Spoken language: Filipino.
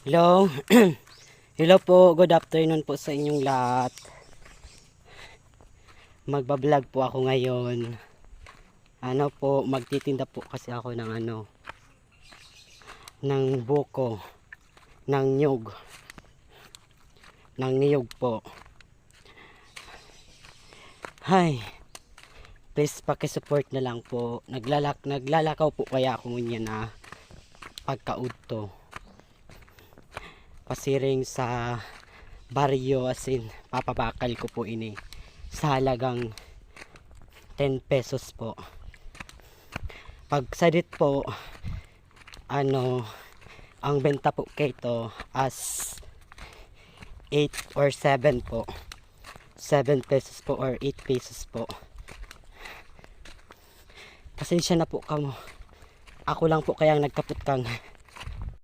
Hello. Hello po. Good afternoon po sa inyong lahat. Magbablog po ako ngayon. Magtitinda po kasi ako ng buko, ng niyog. Ng niyog po. Hi. Please paki-support na lang po. Naglalakaw po kaya ako niya na pagkaudto. Pasiring sa baryo, asin papabakal ko po ini sa halagang 10 pesos po. Pag sadit po ang benta po kito as 8 or 7 po, 7 pesos po or 8 pesos po. Pasensya na po kamo, ako lang po kayang nagkaputkang